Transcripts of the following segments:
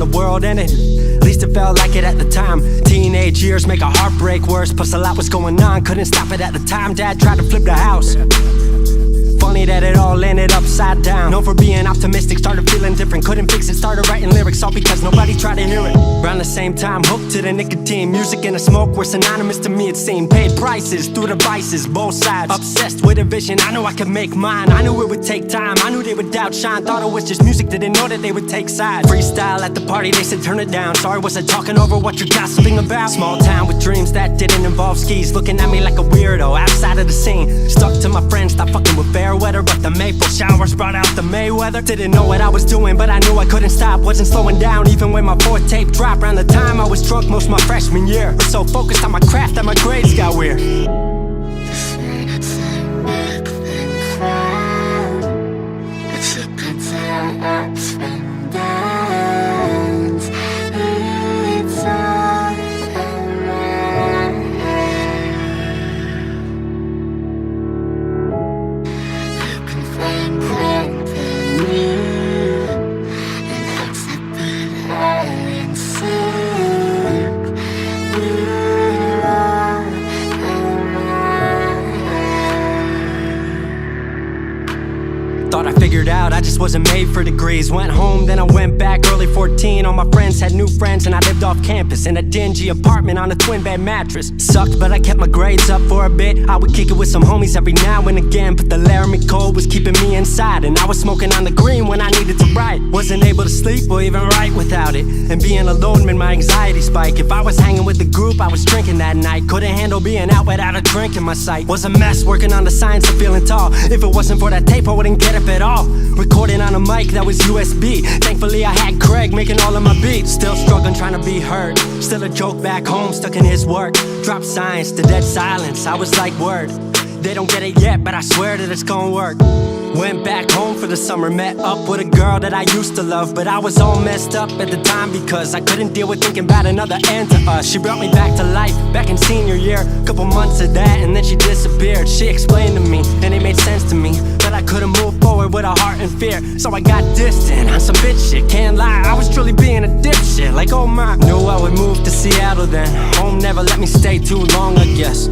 the world ended. At least it felt like it at the time. Teenage years make a heartbreak worse. Plus a lot was going on, couldn't stop it at the time. Dad tried to flip the house. Funny that it all ended upside down. Known for being optimistic, started feeling different. Couldn't fix it, started writing lyrics, all because nobody tried to hear it. Around the same time, hooked to the nicotine. Music and the smoke were synonymous to me, it seemed. Paid prices through the vices, both sides. Obsessed with a vision, I knew I could make mine. I knew it would take time, I knew they would outshine. Thought it was just music, didn't know that they would take sides. Freestyle at the party, they said turn it down. Sorry, was I talking over what you're gossiping about? Small town with dreams that didn't involve skis. Looking at me like a weirdo, outside of the scene. Stuck to my friends, stopped fucking with fair weather. But the maple showers brought out the Mayweather. Didn't know what I was doing, but I knew I couldn't stop. Wasn't slowing down, even when my fourth tape dropped. Around the time I was drunk most my freshman year. Was so focused on my craft that my grades got weird. Thought I figured out, I just wasn't made for degrees. Went home, then I went back, early 14. All my friends had new friends and I lived off campus in a dingy apartment on a twin bed mattress. Sucked, but I kept my grades up for a bit. I would kick it with some homies every now and again, but the Laramie cold was keeping me inside. And I was smoking on the green when I needed to write. Wasn't able to sleep or even write without it. And being alone made my anxiety spike. If I was hanging with the group, I was drinking that night. Couldn't handle being out without a drink in my sight. Was a mess working on the science of feeling tall. If it wasn't for that tape, I wouldn't get up at all. Recording on a mic that was USB. Thankfully I had Craig making all of my beats. Still struggling trying to be heard. Still a joke back home, stuck in his work. Dropped science to dead silence, I was like word. They don't get it yet, but I swear that it's gonna work. Went back home for the summer, met up with a girl that I used to love. But I was all messed up at the time because I couldn't deal with thinking about another end to us. She brought me back to life, back in senior year. Couple months of that and then she disappeared. She explained to me, and it made sense to me, that I couldn't move forward with a heart in fear. So I got distant on some bitch shit, can't lie, I was truly being a dipshit. Like oh my, knew I would move to Seattle then. Home never let me stay too long, I guess.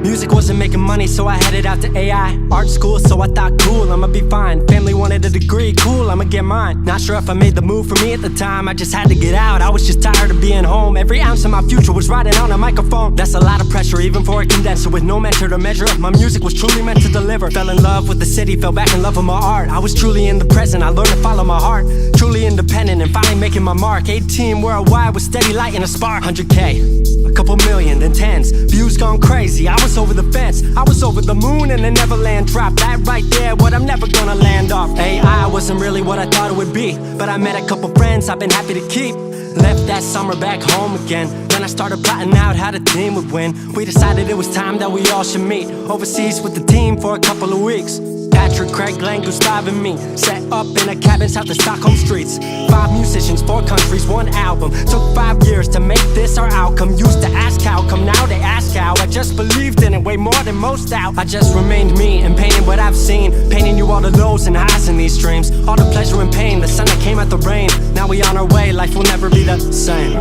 Music wasn't making money, so I headed out to AI art school, so I thought cool, I'ma be fine. Family wanted a degree, cool, I'ma get mine. Not sure if I made the move for me at the time, I just had to get out. I was just tired of being home. Every ounce of my future was riding on a microphone. That's a lot of pressure, even for a condenser with no mentor to measure up. My music was truly meant to deliver. Fell in love with the city, fell back in love with my art. I was truly in the present, I learned to follow my heart. Truly independent and finally making my mark. 18 worldwide with steady light and a spark. 100K, a couple million, then tens. Views gone crazy, I was over the fence. I was over the moon and the Neverland dropped. That right there, what I'm never gonna land off. AI wasn't really what I thought it would be, but I met a couple friends I've been happy to keep. Left that summer back home again. Then I started plotting out how the team would win. We decided it was time that we all should meet overseas with the team for a couple of weeks. Patrick, Craig, Glenn, Gustav and me set up in a cabin south of Stockholm streets. 5 musicians, 4 countries, 1 album. Took 5 years to make this our outcome. Used to ask how come, now they ask how. I just believed in it way more than most out. I just remained me and painted what I've seen. Painting you all the lows and highs in these dreams. All the pleasure and pain, the sun that came out the rain. Now we on our way, life will never be the same.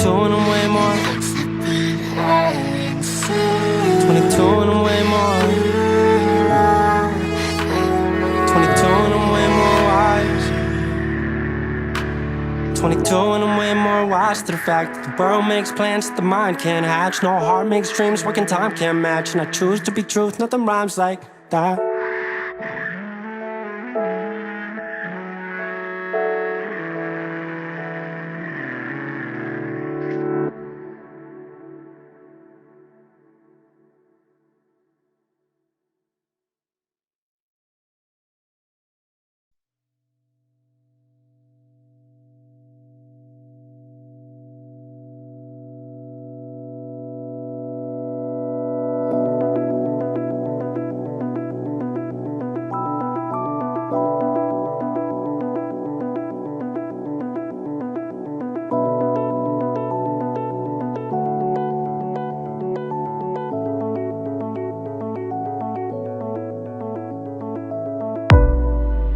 And I'm way more. 22 and I'm way more. 22 and I'm way more wise to the fact that the world makes plans that the mind can't hatch. No heart makes dreams, working time can't match. And I choose to be truth, nothing rhymes like that.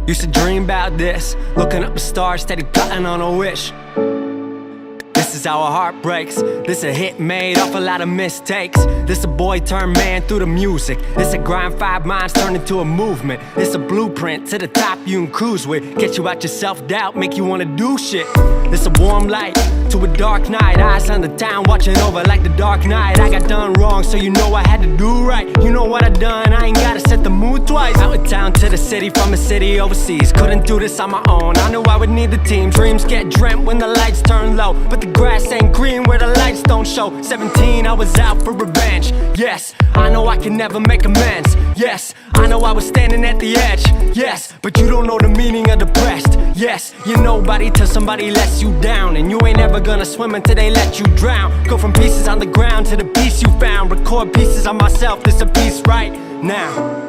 Used to dream about this, looking up the stars, steady plotting on a wish. This is how a heart breaks. This a hit made off a lot of mistakes. This a boy turned man through the music. This a grind 5 minds turned into a movement. This a blueprint to the top you can cruise with. Get you out your self-doubt, make you wanna do shit. This a warm light to a dark night. Eyes on the town, watching over like the dark night. I got done wrong, so you know I had to do right. You know what I done, I ain't gotta set the mood twice. Out of town to the city, from a city overseas. Couldn't do this on my own, I knew I would need the team. Dreams get dreamt when the lights turn low, but the grass ain't green where the lights don't show. 17, I was out for revenge. Yes, I know I can never make amends. Yes, I know I was standing at the edge. Yes, but you don't know the meaning of depressed. Yes, you're nobody till somebody lets you down, and you ain't ever gonna swim until they let you drown. Go from pieces on the ground to the peace you found. Record pieces on myself, this a piece right now.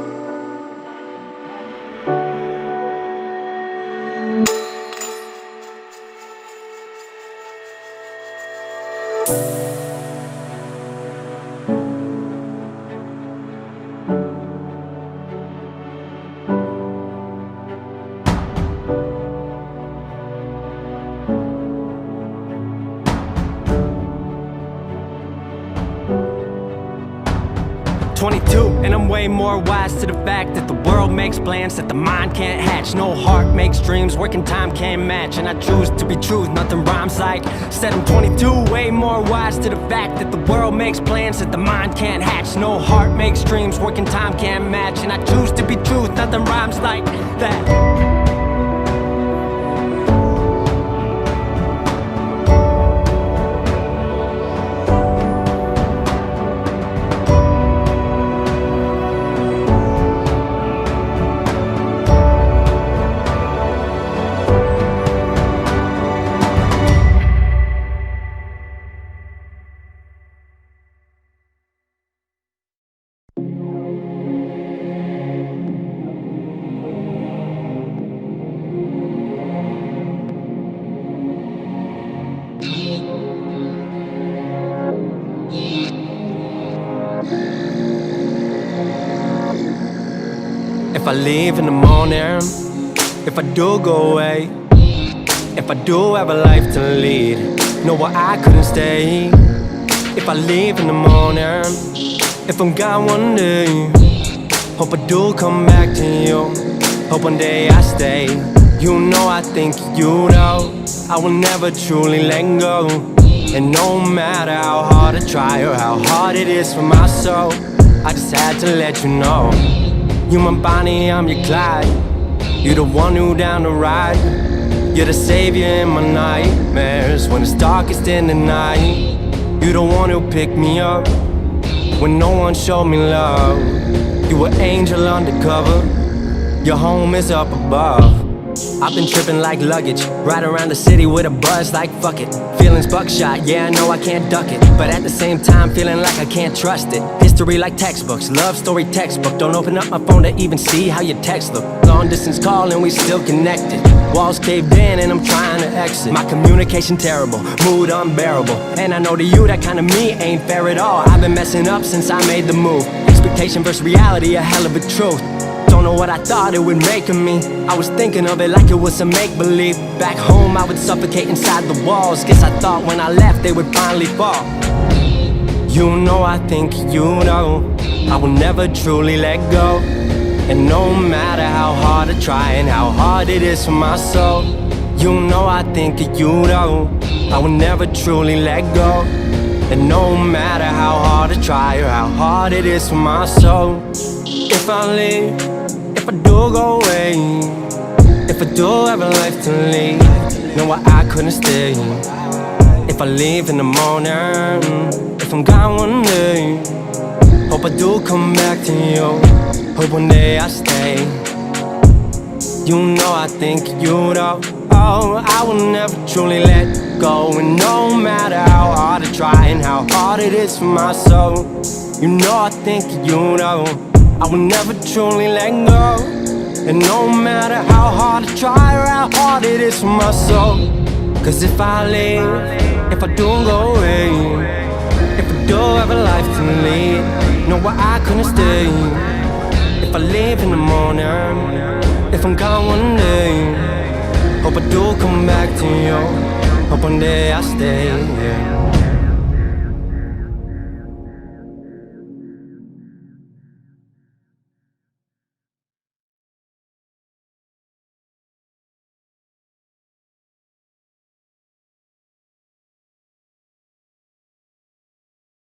And I'm way more wise to the fact that the world makes plans that the mind can't hatch. No heart makes dreams, working time can't match. And I choose to be truth, nothing rhymes like. Said I'm 22, way more wise to the fact that the world makes plans that the mind can't hatch. No heart makes dreams, working time can't match. And I choose to be truth, nothing rhymes like that. If I leave in the morning, if I do go away, if I do have a life to lead, know why I couldn't stay. If I leave in the morning, if I'm gone one day, hope I do come back to you, hope one day I stay. You know I think you know I will never truly let go. And no matter how hard I try or how hard it is for my soul, I just had to let you know. You my Bonnie, I'm your Clyde. You're the one who down the ride. You're the savior in my nightmares when it's darkest in the night. You're the one who picked me up when no one showed me love. You were angel undercover. Your home is up above. I've been tripping like luggage, ride around the city with a buzz like fuck it. Feelings buckshot, yeah I know I can't duck it, but at the same time feeling like I can't trust it. History like textbooks, love story textbook. Don't open up my phone to even see how your text look. Long distance call and we still connected. Walls caved in and I'm trying to exit. My communication terrible, mood unbearable. And I know to you that kind of me ain't fair at all. I've been messing up since I made the move. Expectation versus reality, a hell of a truth. Don't know what I thought it would make of me. I was thinking of it like it was a make-believe. Back home I would suffocate inside the walls. Guess I thought when I left they would finally fall. You know I think you know I will never truly let go. And no matter how hard I try and how hard it is for my soul, You know I think of you though, I will never truly let go. And no matter how hard I try or how hard it is for my soul, if I leave, if I do go away, if I do have a life to lead, know why I couldn't stay. If I leave in the morning, if I'm gone one day, hope I do come back to you, hope one day I stay. You know I think of you though, oh, I will never truly let go. And no matter how hard I try and how hard it is for my soul, you know I think of you though, I will never truly let go. And no matter how hard I try or how hard it is for my soul, cause if I leave, if I do go away, if I do have a life to lead, know why I couldn't stay. If I leave in the morning, if I'm gone one day, hope I do come back to you, hope one day I stay, yeah.